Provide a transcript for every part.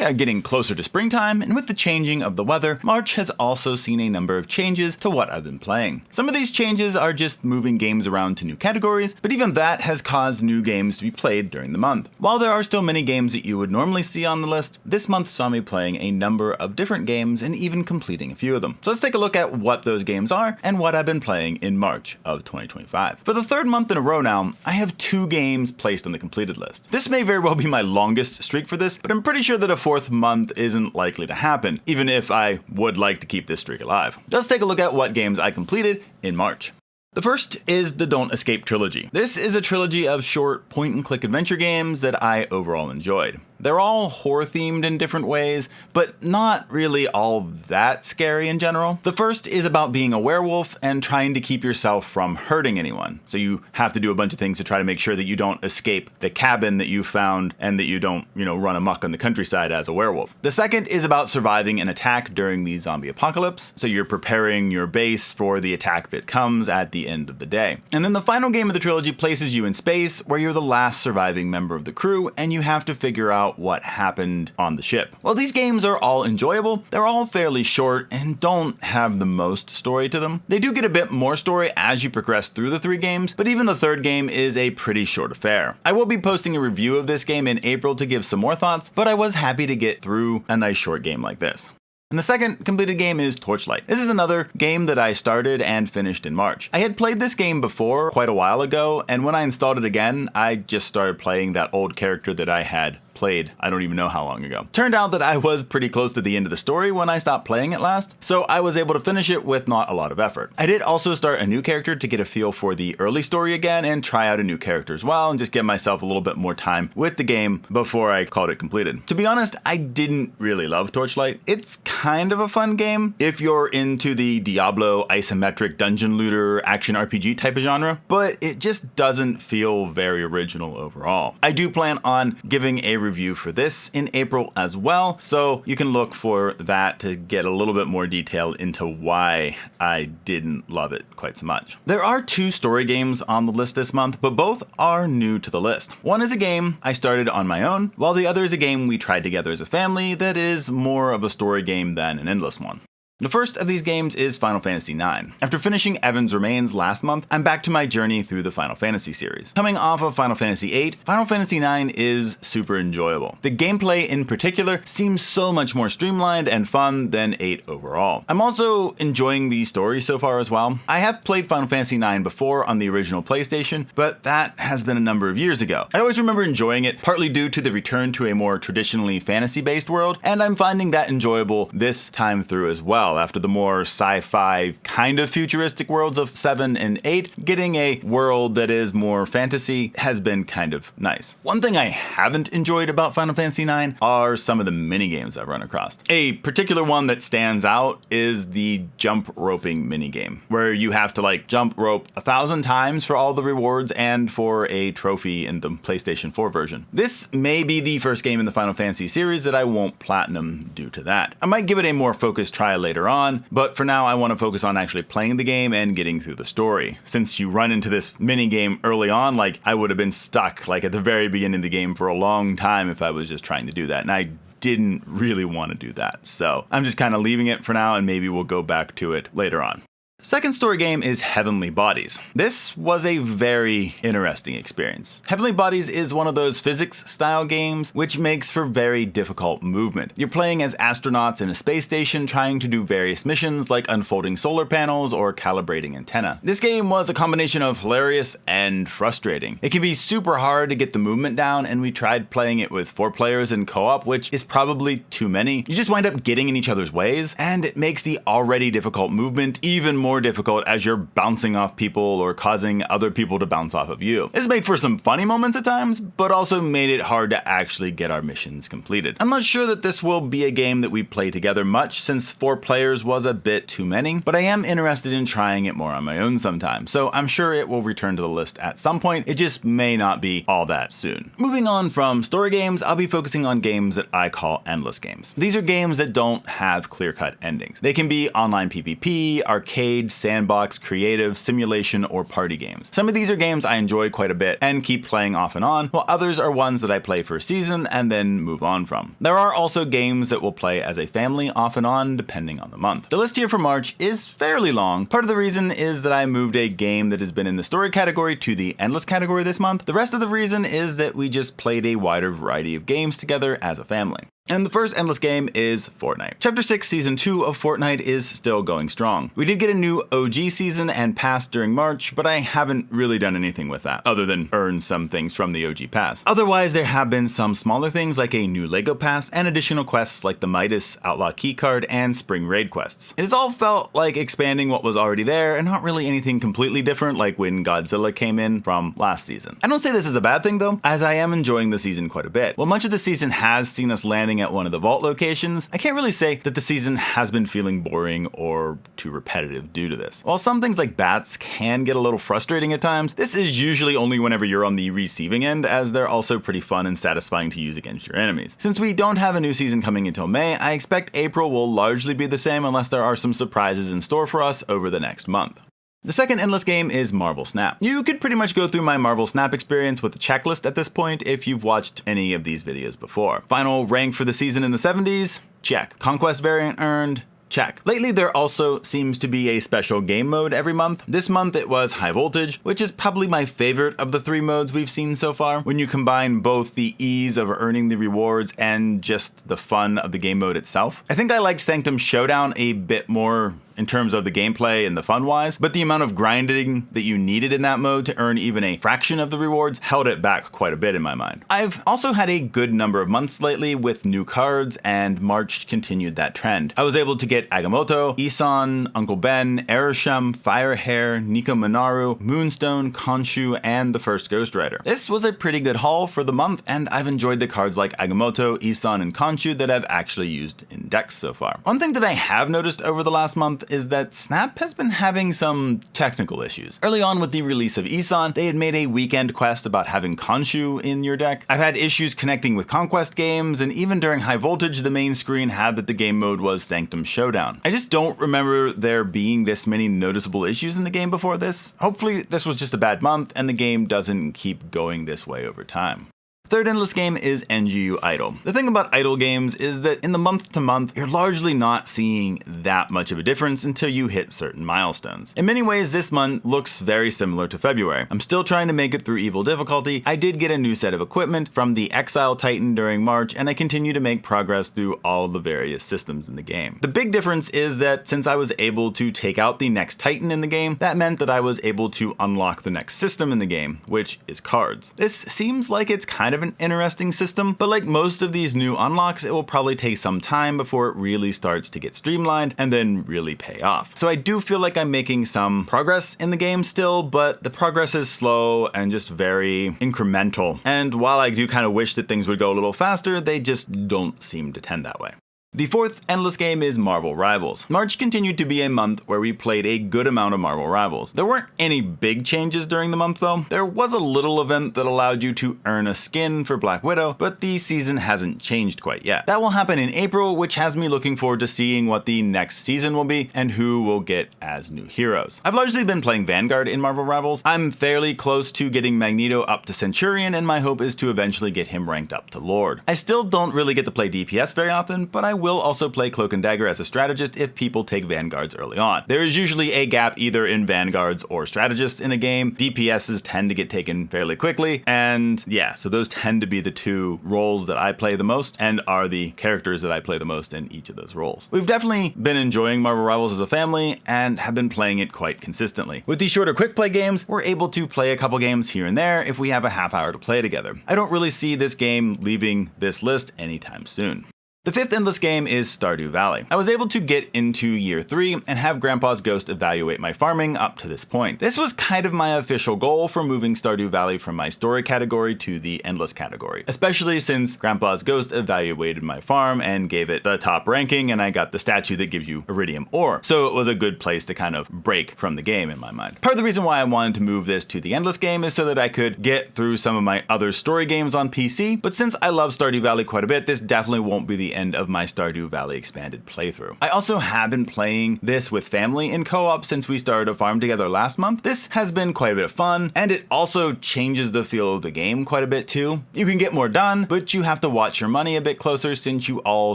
We are getting closer to springtime, and with the changing of the weather, March has also seen a number of changes to what I've been playing. Some of these changes are just moving games around to new categories, but even that has caused new games to be played during the month. While there are still many games that you would normally see on the list, this month saw me playing a number of different games and even completing a few of them. So let's take a look at what those games are and what I've been playing in March of 2025. For the third month in a row now, I have 2 games placed on the completed list. This may very well be my longest streak for this, but I'm pretty sure that a 4th month isn't likely to happen, even if I would like to keep this streak alive. Let's take a look at what games I completed in March. The first is the Don't Escape trilogy. This is a trilogy of short point-and-click adventure games that I overall enjoyed. They're all horror-themed in different ways, but not really all that scary in general. The first is about being a werewolf and trying to keep yourself from hurting anyone. So you have to do a bunch of things to try to make sure that you don't escape the cabin that you found and that you don't, run amok on the countryside as a werewolf. The second is about surviving an attack during the zombie apocalypse. So you're preparing your base for the attack that comes at the end of the day. And then the final game of the trilogy places you in space where you're the last surviving member of the crew and you have to figure out what happened on the ship. While these games are all enjoyable, they're all fairly short and don't have the most story to them. They do get a bit more story as you progress through the 3 games, but even the third game is a pretty short affair. I will be posting a review of this game in April to give some more thoughts, but I was happy to get through a nice short game like this. And the second completed game is Torchlight. This is another game that I started and finished in March. I had played this game before quite a while ago, and when I installed it again, I just started playing that old character that I had played I don't even know how long ago. Turned out that I was pretty close to the end of the story when I stopped playing it last, so I was able to finish it with not a lot of effort. I did also start a new character to get a feel for the early story again and try out a new character as well and just give myself a little bit more time with the game before I called it completed. To be honest, I didn't really love Torchlight. It's kind of a fun game if you're into the Diablo isometric dungeon looter action RPG type of genre, but it just doesn't feel very original overall. I do plan on giving a review for this in April as well, so you can look for that to get a little bit more detail into why I didn't love it quite so much. There are 2 story games on the list this month, but both are new to the list. One is a game I started on my own, while the other is a game we tried together as a family that is more of a story game than an endless one. The first of these games is Final Fantasy IX. After finishing Evan's Remains last month, I'm back to my journey through the Final Fantasy series. Coming off of Final Fantasy VIII, Final Fantasy IX is super enjoyable. The gameplay in particular seems so much more streamlined and fun than VIII overall. I'm also enjoying the story so far as well. I have played Final Fantasy IX before on the original PlayStation, but that has been a number of years ago. I always remember enjoying it, partly due to the return to a more traditionally fantasy-based world, and I'm finding that enjoyable this time through as well. After the more sci-fi kind of futuristic worlds of 7 and 8, getting a world that is more fantasy has been kind of nice. One thing I haven't enjoyed about Final Fantasy IX are some of the minigames I've run across. A particular one that stands out is the jump roping minigame, where you have to jump rope 1,000 times for all the rewards and for a trophy in the PlayStation 4 version. This may be the first game in the Final Fantasy series that I won't platinum due to that. I might give it a more focused try later on, but for now I want to focus on actually playing the game and getting through the story. Since you run into this mini game early on, I would have been stuck at the very beginning of the game for a long time if I was just trying to do that, and I didn't really want to do that. So I'm just kind of leaving it for now, and maybe we'll go back to it later on. Second story game is Heavenly Bodies. This was a very interesting experience. Heavenly Bodies is one of those physics-style games which makes for very difficult movement. You're playing as astronauts in a space station trying to do various missions like unfolding solar panels or calibrating antenna. This game was a combination of hilarious and frustrating. It can be super hard to get the movement down, and we tried playing it with 4 players in co-op, which is probably too many. You just wind up getting in each other's ways, and it makes the already difficult movement even more difficult as you're bouncing off people or causing other people to bounce off of you. This made for some funny moments at times, but also made it hard to actually get our missions completed. I'm not sure that this will be a game that we play together much, since 4 players was a bit too many, but I am interested in trying it more on my own sometime, so I'm sure it will return to the list at some point. It just may not be all that soon. Moving on from story games, I'll be focusing on games that I call endless games. These are games that don't have clear-cut endings. They can be online PvP, arcade, arcade, sandbox, creative, simulation, or party games. Some of these are games I enjoy quite a bit and keep playing off and on, while others are ones that I play for a season and then move on from. There are also games that we'll play as a family off and on depending on the month. The list here for March is fairly long. Part of the reason is that I moved a game that has been in the story category to the endless category this month. The rest of the reason is that we just played a wider variety of games together as a family. And the first endless game is Fortnite. Chapter 6 Season 2 of Fortnite is still going strong. We did get a new OG season and pass during March, but I haven't really done anything with that, other than earn some things from the OG pass. Otherwise, there have been some smaller things like a new LEGO pass and additional quests like the Midas Outlaw Keycard and Spring Raid quests. It has all felt like expanding what was already there and not really anything completely different like when Godzilla came in from last season. I don't say this is a bad thing though, as I am enjoying the season quite a bit. While much of the season has seen us landing at one of the vault locations, I can't really say that the season has been feeling boring or too repetitive due to this. While some things like bats can get a little frustrating at times, this is usually only whenever you're on the receiving end, as they're also pretty fun and satisfying to use against your enemies. Since we don't have a new season coming until May, I expect April will largely be the same unless there are some surprises in store for us over the next month. The second endless game is Marvel Snap. You could pretty much go through my Marvel Snap experience with a checklist at this point if you've watched any of these videos before. Final rank for the season in the 70s? Check. Conquest variant earned? Check. Lately, there also seems to be a special game mode every month. This month it was High Voltage, which is probably my favorite of the 3 modes we've seen so far. When you combine both the ease of earning the rewards and just the fun of the game mode itself. I think I like Sanctum Showdown a bit more in terms of the gameplay and the fun wise, but the amount of grinding that you needed in that mode to earn even a fraction of the rewards held it back quite a bit in my mind. I've also had a good number of months lately with new cards, and March continued that trend. I was able to get Agamotto, Isan, Uncle Ben, Erisham, Firehair, Nico Minaru, Moonstone, Khonshu, and the first Ghost Rider. This was a pretty good haul for the month, and I've enjoyed the cards like Agamotto, Isan, and Khonshu that I've actually used in decks so far. One thing that I have noticed over the last month is that Snap has been having some technical issues. Early on with the release of Isan, they had made a weekend quest about having Khonshu in your deck. I've had issues connecting with Conquest games, and even during High Voltage, the main screen had that the game mode was Sanctum Showdown. I just don't remember there being this many noticeable issues in the game before this. Hopefully this was just a bad month and the game doesn't keep going this way over time. Third endless game is NGU Idle. The thing about idle games is that in the month to month, you're largely not seeing that much of a difference until you hit certain milestones. In many ways, this month looks very similar to February. I'm still trying to make it through Evil difficulty. I did get a new set of equipment from the Exile Titan during March, and I continue to make progress through all the various systems in the game. The big difference is that since I was able to take out the next Titan in the game, that meant that I was able to unlock the next system in the game, which is cards. This seems like it's kind of an interesting system, but like most of these new unlocks, it will probably take some time before it really starts to get streamlined and then really pay off. So I do feel like I'm making some progress in the game still, but the progress is slow and just very incremental. And while I do kind of wish that things would go a little faster, they just don't seem to tend that way. The fourth endless game is Marvel Rivals. March continued to be a month where we played a good amount of Marvel Rivals. There weren't any big changes during the month though. There was a little event that allowed you to earn a skin for Black Widow, but the season hasn't changed quite yet. That will happen in April, which has me looking forward to seeing what the next season will be and who will get as new heroes. I've largely been playing Vanguard in Marvel Rivals. I'm fairly close to getting Magneto up to Centurion, and my hope is to eventually get him ranked up to Lord. I still don't really get to play DPS very often, but I will also play Cloak and Dagger as a strategist if people take Vanguards early on. There is usually a gap either in Vanguards or strategists in a game. DPSs tend to get taken fairly quickly, and yeah, so those tend to be the two roles that I play the most and are the characters that I play the most in each of those roles. We've definitely been enjoying Marvel Rivals as a family and have been playing it quite consistently. With these shorter quick play games, we're able to play a couple games here and there if we have a half hour to play together. I don't really see this game leaving this list anytime soon. The fifth endless game is Stardew Valley. I was able to get into year 3 and have Grandpa's Ghost evaluate my farming up to this point. This was kind of my official goal for moving Stardew Valley from my story category to the endless category, especially since Grandpa's Ghost evaluated my farm and gave it the top ranking, and I got the statue that gives you iridium ore. So it was a good place to kind of break from the game in my mind. Part of the reason why I wanted to move this to the endless game is so that I could get through some of my other story games on PC, but since I love Stardew Valley quite a bit, this definitely won't be the the end of my Stardew Valley expanded playthrough. I also have been playing this with family in co-op since we started a farm together last month. This has been quite a bit of fun, and it also changes the feel of the game quite a bit too. You can get more done, but you have to watch your money a bit closer since you all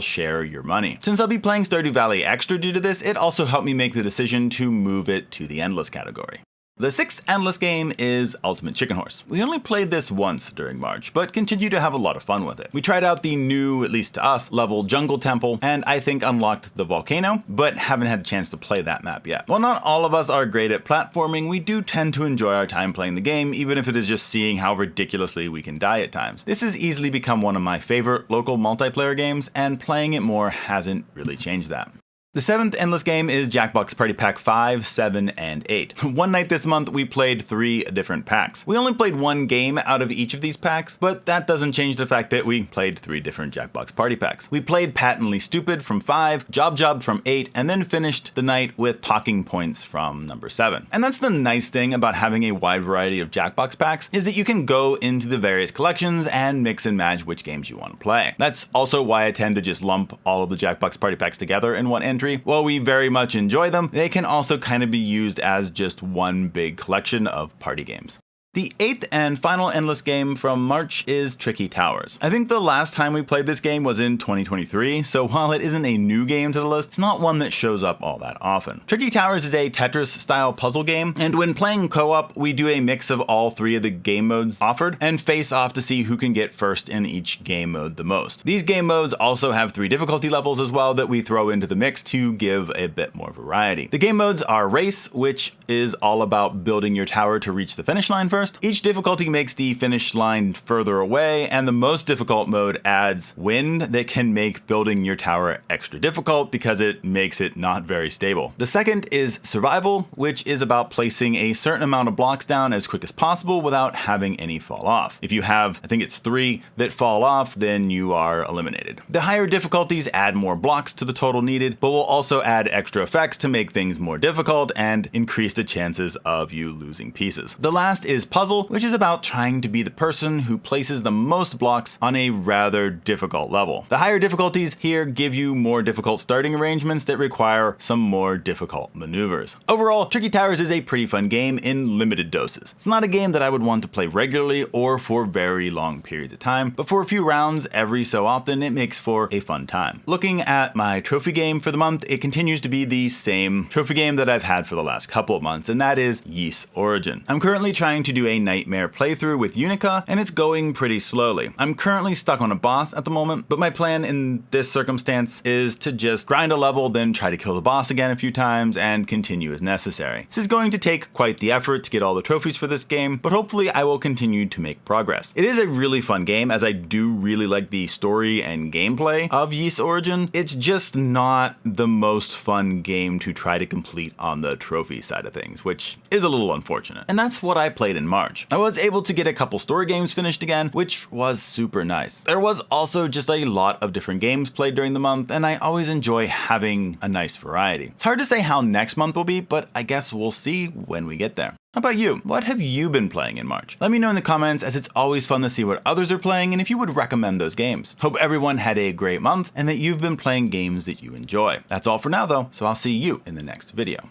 share your money. Since I'll be playing Stardew Valley Extra due to this, it also helped me make the decision to move it to the Endless category. The sixth Endless game is Ultimate Chicken Horse. We only played this once during March, but continue to have a lot of fun with it. We tried out the new, at least to us, level Jungle Temple, and I think unlocked the volcano, but haven't had a chance to play that map yet. While not all of us are great at platforming, we do tend to enjoy our time playing the game, even if it is just seeing how ridiculously we can die at times. This has easily become one of my favorite local multiplayer games, and playing it more hasn't really changed that. The seventh Endless game is Jackbox Party Pack 5, 7, and 8. One night this month, we played 3 different packs. We only played 1 game out of each of these packs, but that doesn't change the fact that we played 3 different Jackbox Party Packs. We played Patently Stupid from 5, Job from 8, and then finished the night with Talking Points from number 7. And that's the nice thing about having a wide variety of Jackbox packs, is that you can go into the various collections and mix and match which games you want to play. That's also why I tend to just lump all of the Jackbox Party Packs together in one entry. While we very much enjoy them, they can also kind of be used as just one big collection of party games. The 8th and final Endless game from March is Tricky Towers. I think the last time we played this game was in 2023, so while it isn't a new game to the list, it's not one that shows up all that often. Tricky Towers is a Tetris-style puzzle game, and when playing co-op, we do a mix of all 3 of the game modes offered, and face off to see who can get first in each game mode the most. These game modes also have 3 difficulty levels as well that we throw into the mix to give a bit more variety. The game modes are Race, which is all about building your tower to reach the finish line first. Each difficulty makes the finish line further away, and the most difficult mode adds Wind that can make building your tower extra difficult because it makes it not very stable. The second is Survival, which is about placing a certain amount of blocks down as quick as possible without having any fall off. If you have, I think it's 3 that fall off, then you are eliminated. The higher difficulties add more blocks to the total needed, but will also add extra effects to make things more difficult and increase the chances of you losing pieces. The last is Puzzle, which is about trying to be the person who places the most blocks on a rather difficult level. The higher difficulties here give you more difficult starting arrangements that require some more difficult maneuvers. Overall, Tricky Towers is a pretty fun game in limited doses. It's not a game that I would want to play regularly or for very long periods of time, but for a few rounds every so often, it makes for a fun time. Looking at my trophy game for the month, it continues to be the same trophy game that I've had for the last couple of months, and that is Ys Origin. I'm currently trying to do a nightmare playthrough with Unica, and it's going pretty slowly. I'm currently stuck on a boss at the moment, but my plan in this circumstance is to just grind a level, then try to kill the boss again a few times, and continue as necessary. This is going to take quite the effort to get all the trophies for this game, but hopefully I will continue to make progress. It is a really fun game, as I do really like the story and gameplay of Ys Origin. It's just not the most fun game to try to complete on the trophy side of things, which is a little unfortunate. And that's what I played in March. I was able to get a couple story games finished again, which was super nice. There was also just a lot of different games played during the month, and I always enjoy having a nice variety. It's hard to say how next month will be, but I guess we'll see when we get there. How about you? What have you been playing in March? Let me know in the comments, as it's always fun to see what others are playing and if you would recommend those games. Hope everyone had a great month and that you've been playing games that you enjoy. That's all for now though, so I'll see you in the next video.